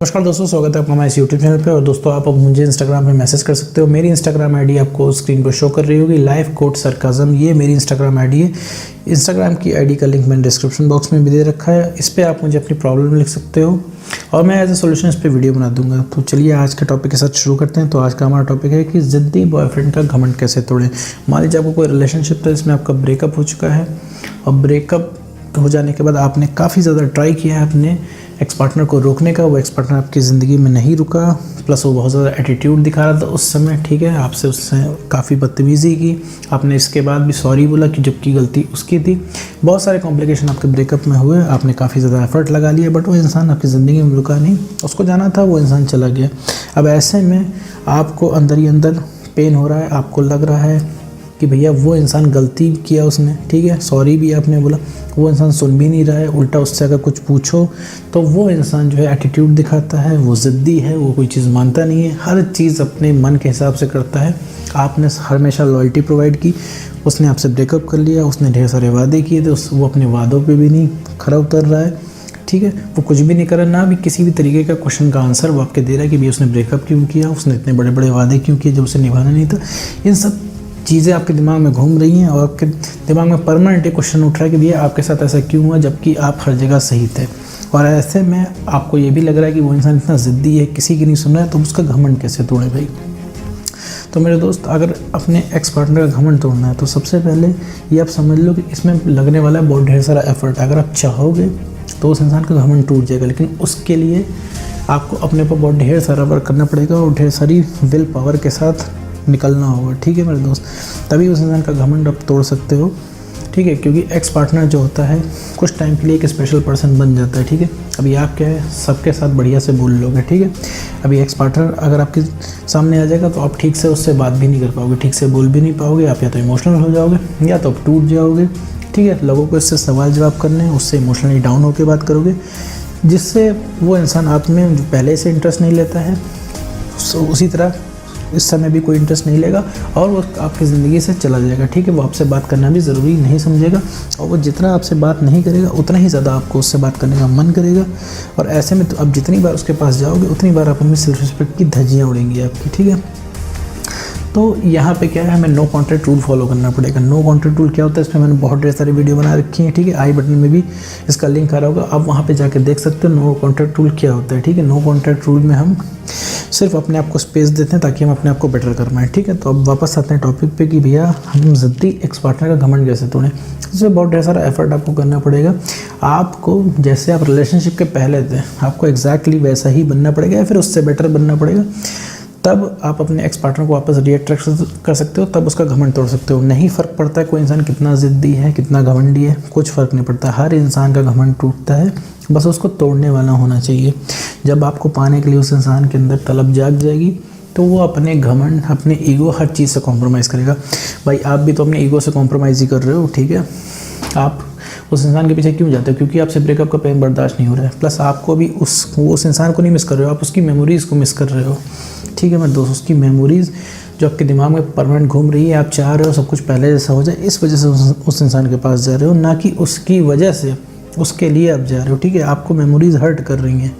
नमस्कार दोस्तों, स्वागत है आपका हमारे इस यूट्यूब चैनल पे। और दोस्तों, आप अब मुझे इंस्टाग्राम पे मैसेज कर सकते हो। मेरी इंस्टाग्राम आईडी आपको स्क्रीन पर शो कर रही होगी, लाइफ कोट सरकाज़म। ये मेरी इंस्टाग्राम आईडी है। इंस्टाग्राम की आईडी का लिंक मैंने डिस्क्रिप्शन बॉक्स में भी दे रखा है। इस पर आप मुझे अपनी प्रॉब्लम लिख सकते हो और मैं एज ए सोल्यूशन इस पर वीडियो बना दूंगा। तो चलिए आज के टॉपिक के साथ शुरू करते हैं। तो आज का हमारा टॉपिक है कि ज़िद्दी बॉयफ्रेंड का घमंड कैसे तोड़ें। मान लीजिए आपको कोई रिलेशनशिप था जिसमें आपका ब्रेकअप हो चुका है और ब्रेकअप हो जाने के बाद आपने काफ़ी ज़्यादा ट्राई किया है अपने एक्स पार्टनर को रोकने का। वो एक्स पार्टनर आपकी ज़िंदगी में नहीं रुका, प्लस वो बहुत ज़्यादा एटीट्यूड दिखा रहा था उस समय। ठीक है, आपसे उससे काफ़ी बदतमीज़ी की। आपने इसके बाद भी सॉरी बोला कि जबकि गलती उसकी थी। बहुत सारे कॉम्प्लिकेशन आपके ब्रेकअप में हुए। आपने काफ़ी ज़्यादा एफर्ट लगा लिया, बट वो इंसान आपकी ज़िंदगी में रुका नहीं। उसको जाना था, वो इंसान चला गया। अब ऐसे में आपको अंदर ही अंदर पेन हो रहा है। आपको लग रहा है कि भैया वो इंसान गलती किया उसने, ठीक है, सॉरी भी आपने बोला, वो इंसान सुन भी नहीं रहा है। उल्टा उससे अगर कुछ पूछो तो वो इंसान जो है एटीट्यूड दिखाता है, वो ज़िद्दी है, वो कोई चीज़ मानता नहीं है, हर चीज़ अपने मन के हिसाब से करता है। आपने हमेशा लॉयल्टी प्रोवाइड की, उसने आपसे ब्रेकअप कर लिया, उसने ढेर सारे वादे किए थे, वो अपने वादों पे भी नहीं खरा उतर रहा है। ठीक है, वो कुछ भी नहीं कर रहा, ना भी किसी भी तरीके का क्वेश्चन का आंसर वो आपके दे रहा है कि भैया उसने ब्रेकअप क्यों किया, उसने इतने बड़े बड़े वादे क्यों किए जब उसे निभाना नहीं था। इन सब चीज़ें आपके दिमाग में घूम रही हैं और आपके दिमाग में परमानेंट एक क्वेश्चन उठ रहा है कि भैया आपके साथ ऐसा क्यों हुआ जबकि आप हर जगह सही थे। और ऐसे में आपको ये भी लग रहा है कि वो इंसान इतना ज़िद्दी है, किसी की नहीं सुन रहा है, तो उसका घमंड कैसे तोड़े भाई। तो मेरे दोस्त, अगर अपने एक्स पार्टनर का घमंड तोड़ना है तो सबसे पहले ये आप समझ लो कि इसमें लगने वाला है बहुत ढेर सारा एफर्ट। अगर आप चाहोगे तो उस इंसान का घमंड टूट जाएगा, लेकिन उसके लिए आपको अपने पर बहुत ढेर सारा वर्क करना पड़ेगा और ढेर सारी विल पावर के साथ निकलना होगा। ठीक है मेरे दोस्त, तभी उस इंसान का घमंड आप तोड़ सकते हो। ठीक है, क्योंकि एक्स पार्टनर जो होता है कुछ टाइम के लिए एक स्पेशल पर्सन बन जाता है। ठीक है, अभी आप क्या है, सबके साथ बढ़िया से बोल लोगे। ठीक है, अभी एक्स पार्टनर अगर आपके सामने आ जाएगा तो आप ठीक से उससे बात भी नहीं कर पाओगे, ठीक से बोल भी नहीं पाओगे। आप या तो इमोशनल हो जाओगे या तो आप टूट जाओगे। ठीक है, लोगों को इससे सवाल जवाब करने, उससे इमोशनली डाउन होकर बात करोगे, जिससे वो इंसान आप में जो पहले से इंटरेस्ट नहीं लेता है उसी तरह इस समय भी कोई इंटरेस्ट नहीं लेगा और वो आपकी ज़िंदगी से चला जाएगा। ठीक है, वो आपसे बात करना भी ज़रूरी नहीं समझेगा और वो जितना आपसे बात नहीं करेगा उतना ही ज़्यादा आपको उससे बात करने का मन करेगा। और ऐसे में तो अब जितनी बार उसके पास जाओगे उतनी बार आप अपनी सेल्फ रिस्पेक्ट की धज्जियाँ उड़ेंगी आपकी। ठीक है, तो यहाँ पे क्या है, हमें नो कॉन्टैक्ट रूल फॉलो करना पड़ेगा। नो कॉन्टैक्ट रूल क्या होता है, इसमें मैंने बहुत ढेर सारी वीडियो बना रखी है। ठीक है, आई बटन में भी इसका लिंक आ रहा होगा, आप वहाँ पे जाके देख सकते हो नो कॉन्टैक्ट रूल क्या होता है। ठीक है, नो कॉन्टैक्ट रूल में हम सिर्फ अपने आप को स्पेस देते हैं ताकि हम अपने आप को बेटर कर पाएँ। ठीक है, तो अब वापस आते हैं टॉपिक पे कि भैया हम ज़िद्दी एक्स पार्टनर का घमंड कैसे तोड़ें। इसमें बहुत ढेर सारा एफर्ट आपको करना पड़ेगा। आपको जैसे आप रिलेशनशिप के पहले थे, आपको एग्जैक्टली वैसा ही बनना पड़ेगा या फिर उससे बेटर बनना पड़ेगा। तब आप अपने एक्स पार्टनर को वापस रीअट्रैक्ट कर सकते हो, तब उसका घमंड तोड़ सकते हो। नहीं फ़र्क पड़ता है कोई इंसान कितना ज़िद्दी है, कितना घमंडी है, कुछ फ़र्क नहीं पड़ता। हर इंसान का घमंड टूटता है, बस उसको तोड़ने वाला होना चाहिए। जब आपको पाने के लिए उस इंसान के अंदर तलब जाग जाएगी तो वो अपने घमंड, अपने ईगो, हर चीज़ से कॉम्प्रोमाइज़ करेगा। भाई आप भी तो अपने ईगो से कॉम्प्रोमाइज़ ही कर रहे हो। ठीक है, आप उस इंसान के पीछे क्यों जाते हो? क्योंकि आपसे ब्रेकअप का पेन बर्दाश्त नहीं हो रहा है। प्लस आपको भी उस इंसान को नहीं मिस कर रहे हो, आप उसकी मेमोरीज़ को मिस कर रहे हो। ठीक है मेरे दोस्त, उसकी मेमोरीज़ जो आपके दिमाग में परमानेंट घूम रही है, आप चाह रहे हो सब कुछ पहले जैसा हो जाए, इस वजह से उस इंसान के पास जा रहे हो, ना कि उसकी वजह से, उसके लिए आप जा रहे हो। ठीक है, आपको मेमोरीज़ हर्ट कर रही हैं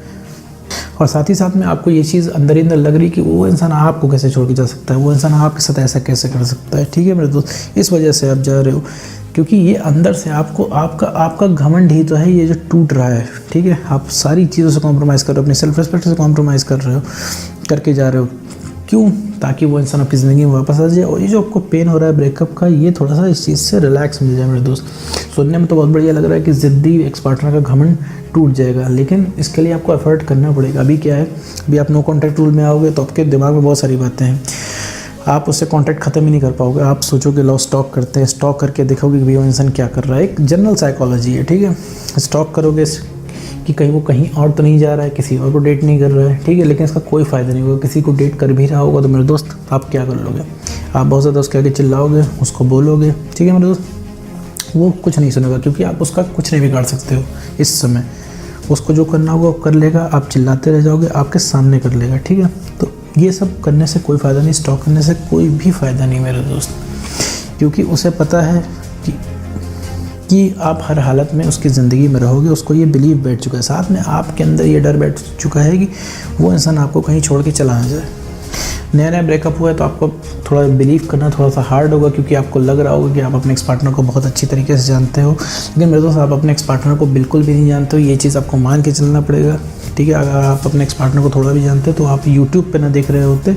और साथ ही साथ में आपको ये चीज़ अंदर ही अंदर लग रही कि वो इंसान आपको कैसे छोड़ के जा सकता है, वो इंसान आपके साथ ऐसा कैसे कर सकता है। ठीक है मेरे दोस्त, इस वजह से आप जा रहे हो, क्योंकि ये अंदर से आपको आपका घमंड ही तो है ये जो टूट रहा है। ठीक है, आप सारी चीज़ों से कॉम्प्रोमाइज़ कर रहे हो, अपनी सेल्फ रिस्पेक्ट से कॉम्प्रोमाइज़ कर रहे हो, करके जा रहे हो। क्यों? ताकि वो इंसान आपकी ज़िंदगी में वापस आ जाए और ये जो आपको पेन हो रहा है ब्रेकअप का, ये थोड़ा सा इस चीज़ से रिलैक्स मिल जाए मेरे दोस्त। सुनने में तो बहुत बढ़िया लग रहा है कि ज़िद्दी एक्स पार्टनर का घमंड टूट जाएगा, लेकिन इसके लिए आपको एफर्ट करना पड़ेगा। अभी क्या है, अभी आप नो कॉन्टैक्ट रूल में आओगे तो आपके दिमाग में बहुत सारी बातें हैं, आप उससे कॉन्टैक्ट ख़त्म ही नहीं कर पाओगे। आप सोचोगे लो स्टॉक करते हैं, स्टॉक करके देखोगे कि भैया वो इंसान क्या कर रहा है। एक जनरल साइकोलॉजी है। ठीक है, स्टॉक करोगे कि कहीं वो कहीं और तो नहीं जा रहा है, किसी और को डेट नहीं कर रहा है। ठीक है, लेकिन इसका कोई फ़ायदा नहीं होगा। किसी को डेट कर भी रहा होगा तो मेरे दोस्त आप क्या कर लोगे? आप बहुत ज़्यादा उसके आगे चिल्लाओगे, उसको बोलोगे। ठीक है मेरे दोस्त, वो कुछ नहीं सुनेगा क्योंकि आप उसका कुछ नहीं बिगाड़ सकते हो इस समय। उसको जो करना होगा वो कर लेगा, आप चिल्लाते रह जाओगे, आपके सामने कर लेगा। ठीक है, तो ये सब करने से कोई फ़ायदा नहीं, स्टॉक करने से कोई भी फ़ायदा नहीं मेरे दोस्त, क्योंकि उसे पता है कि कि आप हर हालत में उसकी ज़िंदगी में रहोगे, उसको ये बिलीव बैठ चुका है, साथ में आपके अंदर ये डर बैठ चुका है कि वो इंसान आपको कहीं छोड़ के चला ना जाए। नया नया ब्रेकअप हुआ है तो आपको थोड़ा बिलीव करना थोड़ा सा हार्ड होगा, क्योंकि आपको लग रहा होगा कि आप अपने एक्स पार्टनर को बहुत अच्छी तरीके से जानते हो, लेकिन मेरे दोस्त आप अपने एक्स पार्टनर को बिल्कुल भी नहीं जानते हो। ये चीज़ आपको मान के चलना पड़ेगा, ठीक है। अगर आप अपने एक्स पार्टनर को थोड़ा भी जानते हो तो आप यूट्यूब पे ना देख रहे होते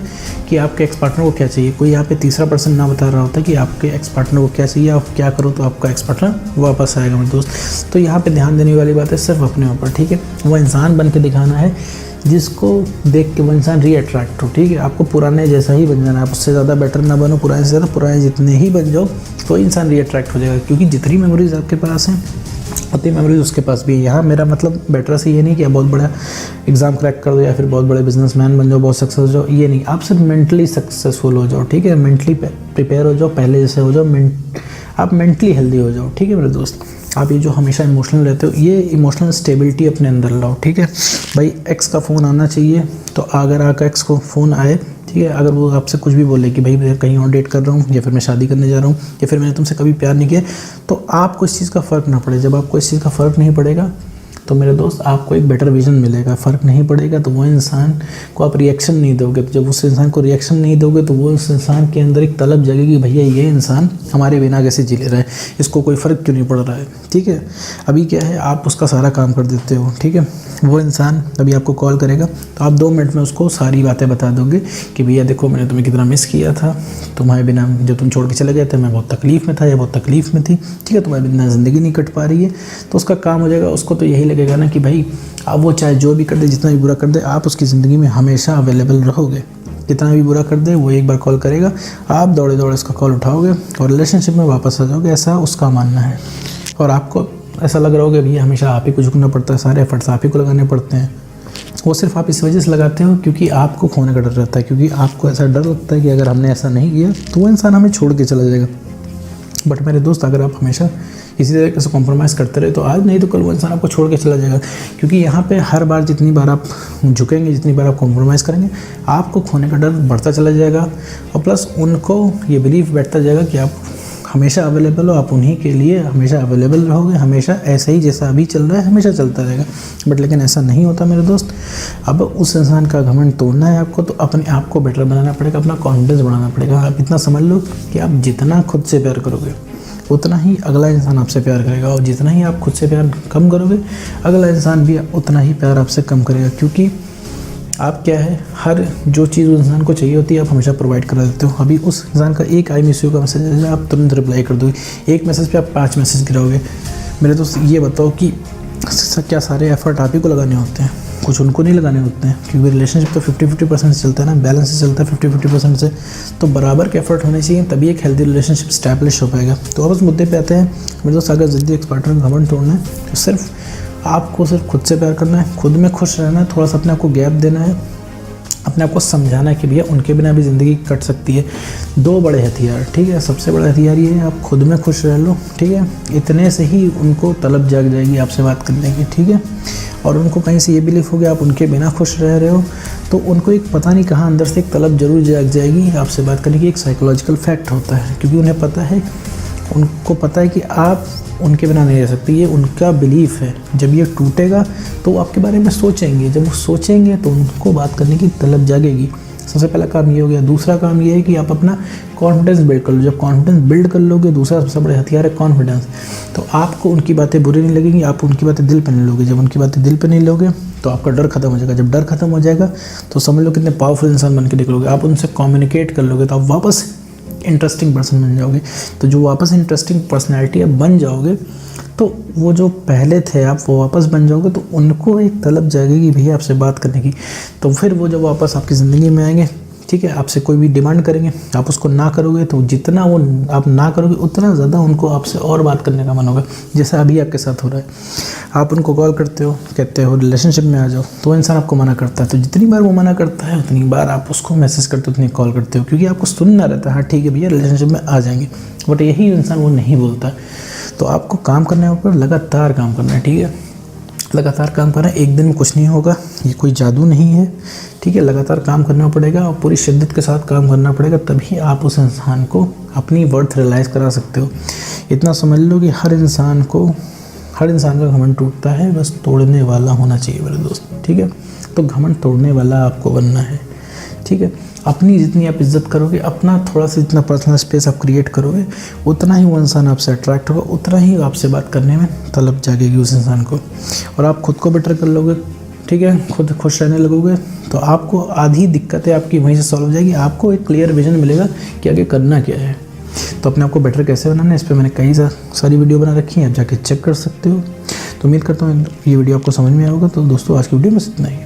कि आपके एक्स पार्टनर को क्या चाहिए, कोई यहाँ पे तीसरा पर्सन ना बता रहा होता कि आपके एक्स पार्टनर को क्या चाहिए, आप क्या करो तो आपका एक्स पार्टनर वापस आएगा मेरे दोस्त। तो यहाँ पे ध्यान देने वाली बात है सिर्फ अपने ऊपर, ठीक है। वो इंसान बन के दिखाना है जिसको देख के वो इंसान रीअट्रैक्ट हो, ठीक है। आपको पुराने जैसा ही बन जाना है, आप उससे ज़्यादा बेटर ना बनो, पुराने से ज़्यादा, पुराने जितने ही बन जाओ तो इंसान रीअट्रैक्ट हो जाएगा, क्योंकि जितनी मेमोरीज आपके पास हैं उतनी मेमोरीज उसके पास भी है। यहाँ मेरा मतलब बेटर से ये नहीं कि आप बहुत बड़ा एग्ज़ाम क्रैक कर दो या फिर बहुत बड़े बिजनेसमैन बन जाओ, बहुत सक्सेस हो जाओ, ये नहीं। आप सिर्फ मेंटली सक्सेसफुल हो जाओ, ठीक है। मेंटली प्रिपेयर हो जाओ, पहले जैसे हो जाओ, आप मेंटली हेल्दी हो जाओ, ठीक है मेरे दोस्त। आप ये जो हमेशा इमोशनल रहते हो, ये इमोशनल स्टेबिलिटी अपने अंदर लाओ, ठीक है भाई। एक्स का फ़ोन आना चाहिए, तो अगर आपका एक्स को फ़ोन आए, ठीक है, अगर वो आपसे कुछ भी बोले कि भाई मैं कहीं और डेट कर रहा हूँ या फिर मैं शादी करने जा रहा हूँ या फिर मैंने तुमसे कभी प्यार नहीं किया, तो आपको इस चीज़ का फ़र्क ना पड़े। जब आपको इस चीज़ का फ़र्क नहीं पड़ेगा तो मेरे दोस्त आपको एक बेटर विजन मिलेगा। फ़र्क नहीं पड़ेगा तो वो इंसान को आप रिएक्शन नहीं दोगे, तो जब उस इंसान को रिएक्शन नहीं दोगे तो वो उस इंसान के अंदर एक तलब जगेगी, भैया ये इंसान हमारे बिना कैसे जी ले रहा है, इसको कोई फ़र्क क्यों नहीं पड़ रहा है, ठीक है। अभी क्या है, आप उसका सारा काम कर देते हो, ठीक है। वो इंसान अभी आपको कॉल करेगा तो आप 2 मिनट में उसको सारी बातें बता दोगे कि भैया देखो मैंने तुम्हें कितना मिस किया था, तुम्हारे बिना जब तुम छोड़ के चले गए थे मैं बहुत तकलीफ़ में था या बहुत तकलीफ़ में थी, ठीक है, तुम्हारे बिना ज़िंदगी नहीं कट पा रही है। तो उसका काम हो जाएगा। उसको तो यही लगेगा ना कि भाई अब वो चाहे जो भी कर दे, जितना भी बुरा कर दे, आप उसकी ज़िंदगी में हमेशा अवेलेबल रहोगे। कितना भी बुरा कर दे वो एक बार कॉल करेगा, आप दौड़े दौड़े उसका कॉल उठाओगे और रिलेशनशिप में वापस आ जाओगे, ऐसा उसका मानना है। और आपको ऐसा लग रहा होगा भैया हमेशा आप ही को झुकना पड़ता है, सारे एफर्ट्स आप ही को लगाने पड़ते हैं। वो सिर्फ आप इस वजह से लगाते हो क्योंकि आपको खोने का डर रहता है, क्योंकि आपको ऐसा डर लगता है कि अगर हमने ऐसा नहीं किया तो वो इंसान हमें छोड़ के चला जाएगा। बट मेरे दोस्त अगर आप हमेशा इसी तरीके से कॉम्प्रोमाइज़ करते रहे तो आज नहीं तो कल वो इंसान आपको छोड़ के चला जाएगा, क्योंकि यहाँ पे हर बार जितनी बार आप झुकेंगे, जितनी बार आप कॉम्प्रोमाइज़ करेंगे, आपको खोने का डर बढ़ता चला जाएगा और प्लस उनको ये बिलीव बैठता जाएगा कि आप हमेशा अवेलेबल हो, आप उन्हीं के लिए हमेशा अवेलेबल रहोगे, हमेशा ऐसे ही जैसा अभी चल रहा है हमेशा चलता रहेगा। बट लेकिन ऐसा नहीं होता मेरे दोस्त। अब उस इंसान का घमंड तोड़ना है आपको, तो अपने आप को बेटर बनाना पड़ेगा, अपना कॉन्फिडेंस बढ़ाना पड़ेगा। आप इतना समझ लो कि आप जितना खुद से प्यार करोगे उतना ही अगला इंसान आपसे प्यार करेगा, और जितना ही आप खुद से प्यार कम करोगे अगला इंसान भी उतना ही प्यार आपसे कम करेगा। क्योंकि आप क्या है, हर जो चीज़ उस इंसान को चाहिए होती है आप हमेशा प्रोवाइड करा देते हो। अभी उस इंसान का एक आई मिस यू का मैसेज है, आप तुरंत रिप्लाई कर दोगे। एक मैसेज पे आप 5 मैसेज गिराओगे। मेरे दोस्त ये बताओ कि क्या सारे एफर्ट आप ही को लगाने होते हैं? कुछ उनको नहीं लगाने होते हैं, क्योंकि रिलेशनशिप तो 50-50% से चलता है ना, बैलेंस से चलता है 50-50% से। तो बराबर के एफर्ट होने चाहिए, तभी एक हेल्दी रिलेशनशिप स्टैब्लिश हो पाएगा। तो अब उस मुद्दे पे आते हैं मेरे दोस्त, अगर जल्दी एक्स पार्टनर का घमंड तोड़ना है तो सिर्फ आपको सिर्फ खुद से प्यार करना है, खुद में खुश रहना है, थोड़ा सा अपने आप को गैप देना है, अपने आप को समझाना है कि भैया उनके बिना भी ज़िंदगी कट सकती है। 2 बड़े हथियार, ठीक है। सबसे बड़ा हथियार ये है, आप खुद में खुश रह लो, ठीक है। इतने से ही उनको तलब जाग जाएगी आपसे बात करने की, ठीक है। और उनको कहीं से ये बिलीफ हो गया आप उनके बिना खुश रह रहे हो, तो उनको एक पता नहीं कहाँ अंदर से एक तलब जरूर जाग जाएगी आपसे बात करने की। एक साइकोलॉजिकल फैक्ट होता है, क्योंकि उन्हें पता है, उनको पता है कि आप उनके बिना नहीं रह सकते, ये उनका बिलीफ है। जब ये टूटेगा तो वो आपके बारे में सोचेंगे, जब वो सोचेंगे तो उनको बात करने की तलब जागेगी। सबसे पहला काम ये हो गया। दूसरा काम ये है कि आप अपना कॉन्फिडेंस बिल्ड कर लो। जब कॉन्फिडेंस बिल्ड कर लोगे, दूसरा सबसे बड़ा हथियार है कॉन्फिडेंस, तो आपको उनकी बातें बुरी नहीं लगेंगी, आप उनकी बातें दिल पर नहीं लोगे। जब उनकी बातें दिल पर नहीं लोगे तो आपका डर खत्म हो जाएगा। जब डर खत्म हो जाएगा तो समझ लो कितने पावरफुल इंसान बन के निकलोगे। आप उनसे कम्युनिकेट कर लोगे तो आप वापस इंटरेस्टिंग पर्सन बन जाओगे। तो जो वापस इंटरेस्टिंग पर्सनैलिटी आप बन जाओगे तो वो जो पहले थे आप वो वापस बन जाओगे, तो उनको एक तलब जागेगी भैया आपसे बात करने की। तो फिर वो जब वापस आपकी ज़िंदगी में आएंगे, ठीक है, आपसे कोई भी डिमांड करेंगे, आप उसको ना करोगे तो जितना वो आप ना करोगे उतना ज़्यादा उनको आपसे और बात करने का मन होगा, जैसा अभी आपके साथ हो रहा है। आप उनको कॉल करते हो, कहते हो रिलेशनशिप में आ जाओ, तो वो इंसान आपको मना करता है। तो जितनी बार वो मना करता है उतनी बार आप उसको मैसेज करते हो, उतनी कॉल करते हो, क्योंकि आपको सुनना रहता है, हाँ ठीक है भैया रिलेशनशिप में आ जाएंगे। बट यही इंसान वो नहीं बोलता। तो आपको काम करने के ऊपर लगातार काम करना है, ठीक है। लगातार काम करना, एक दिन में कुछ नहीं होगा, ये कोई जादू नहीं है, ठीक है। लगातार काम करना पड़ेगा और पूरी शिद्दत के साथ काम करना पड़ेगा, तभी आप उस इंसान को अपनी वर्थ रियलाइज़ करा सकते हो। इतना समझ लो कि हर इंसान का घमंड टूटता है, बस तोड़ने वाला होना चाहिए मेरे दोस्त, ठीक है। तो घमंड तोड़ने वाला आपको बनना है, ठीक है। अपनी जितनी आप इज्जत करोगे, अपना थोड़ा सा जितना पर्सनल स्पेस आप क्रिएट करोगे, उतना ही वो इंसान आपसे अट्रैक्ट होगा, उतना ही आपसे बात करने में तलब जागेगी उस इंसान को। और आप खुद को बेटर कर लोगे, ठीक है, खुद खुश रहने लगोगे, तो आपको आधी दिक्कतें आपकी वहीं से सॉल्व हो जाएगी। आपको एक क्लियर विजन मिलेगा कि आगे करना क्या है। तो अपने आप को बेटर कैसे बनाना है, इस पर मैंने कई सारी वीडियो बना रखी हैं, आप जाके चेक कर सकते हो। तो उम्मीद करता हूँ ये वीडियो आपको समझ में आएगा। तो दोस्तों आज की वीडियो में इतना ही।